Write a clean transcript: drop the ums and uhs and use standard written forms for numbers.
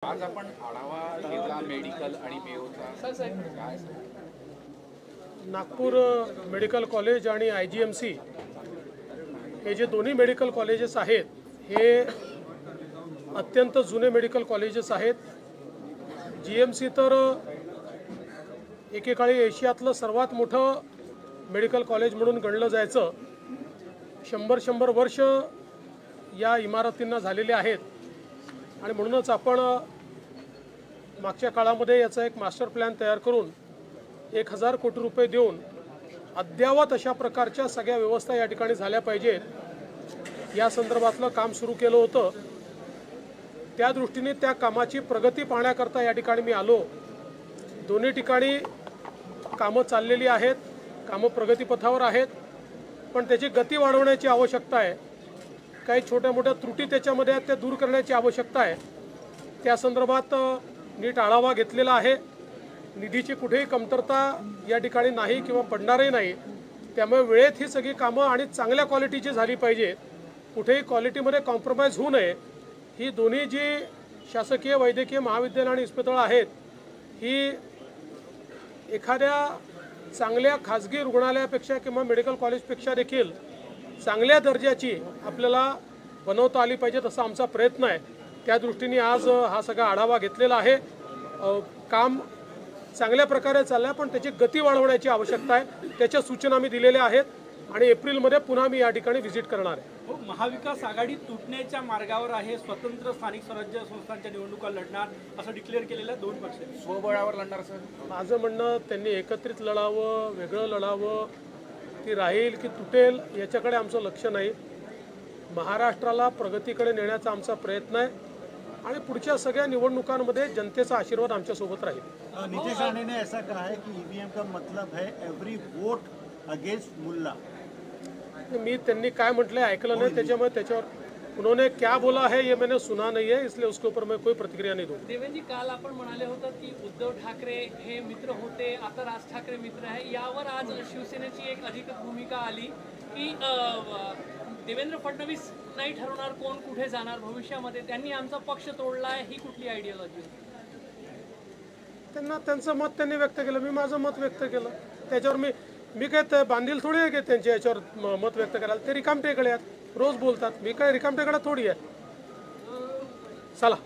आज आपण आढावा घेतला मेडिकल आणि मेयोचा काय नागपूर मेडिकल कॉलेज आणि IGMC हे जे दोन्ही मेडिकल कॉलेजेस आहेत हे अत्यंत जुने मेडिकल कॉलेजेस आहेत। GMC तर एकेकाळी एशियातलं सर्वात मोठं मेडिकल कॉलेज म्हणून गणलं जायचं। 100 वर्ष या इमारतींना झालेले आहेत आणि म्हणूनच आपण मागच्या काळामध्ये याचा एक मास्टर प्लॅन तयार करून 1000 कोटी रुपये देऊन अद्यावत अशा प्रकारच्या सगळ्या व्यवस्था या ठिकाणी झाल्या पाहिजेत या संदर्भातलं काम सुरू केलं होतं। त्या दृष्टीने त्या कामाची प्रगती पाहण्याकरता या ठिकाणी मी आलो। दोन्ही ठिकाणी कामं चाललेली आहेत, कामं प्रगतीपथावर आहेत, पण त्याची गती वाढवण्याची आवश्यकता आहे। काही छोट्या मोठ्या त्रुटी त्याच्यामध्ये आहेत, त्या दूर करण्याची आवश्यकता आहे। त्या संदर्भात नीट आढावा घेतलेला आहे। निधीची कुठेही कमतरता या ठिकाणी नाही किंवा पडणारही नाही, त्यामुळे वेळेत ही सगळी कामं आणि चांगल्या क्वालिटीची झाली पाहिजे। कुठेही क्वालिटीमध्ये कॉम्प्रोमाइज होऊ नये। ही दोन्ही जी शासकीय वैद्यकीय महाविद्यालय आणि इस्पितळं आहेत ही एखाद्या चांगल्या खाजगी रुग्णालयापेक्षा किंवा मेडिकल कॉलेजपेक्षा देखील चांगल्या दर्जाची आपल्याला बनवता आली पाहिजेत असा आमचा प्रयत्न आहे। त्या दृष्टीने आज हा सगळा आढावा घेतलेला आहे। काम चांगल्या प्रकारे चाललं आहे, पण त्याची गती वाढवण्याची आवश्यकता आहे। त्याच्या सूचना मी दिलेल्या आहेत आणि एप्रिलमध्ये पुन्हा मी या ठिकाणी व्हिजिट करणार आहे। महाविकास आघाडी तुटण्याच्या मार्गावर आहे, स्वतंत्र स्थानिक स्वराज्य संस्थांच्या निवडणुका लढणार असं डिक्लेअर केलेलं दोन पक्ष स्वबळावर लढणार सर। माझं म्हणणं त्यांनी एकत्रित लढावं, वेगळं लढावं, ती राहील की तुटेल याच्याकडे आमचं लक्ष नाही। महाराष्ट्राला प्रगतीकडे नेण्याचा आमचा प्रयत्न आहे आणि पुढच्या सगळ्या निवडणुकांमध्ये जनतेचा आशीर्वाद आमच्या सोबत राहील। नीतीश राणे ने ऐसा कहा है कि EVM का मतलब है एवरी वोट अगेंस्ट मुल्ला। मी त्यांनी काय म्हटलं ऐकलं नाही, त्याच्यामुळे त्याच्यावर उन्होंने क्या बोला है ये मैंने सुना नहीं है, इसलिए उसके ऊपर मैं कोई प्रतिक्रिया नहीं दूंगा। देवेंद्र जी, काल आपण म्हणाले होते की उद्धव ठाकरे हे मित्र होते, आता राज ठाकरे मित्र आहे। यावर आज शिवसेनेची एक अधिकृत भूमिका आली की देवेंद्र फडणवीस नाही ठरवणार कोण कुठे जाणार भविष्यामध्ये, त्यांनी आमचा पक्ष तोडला आहे, ही कुठली आयडियोलॉजी? त्यांना त्यांचं मत त्यांनी व्यक्त केलं, मी माझं मत व्यक्त केलं। त्याच्यावर मी काय बांधील थोडी आहे की त्यांच्या याच्यावर मत व्यक्त करायला। ते रिकामटेकडे आहेत, रोज बोलतात, मी काय रिकामटेकडे थोडी आहे। चला।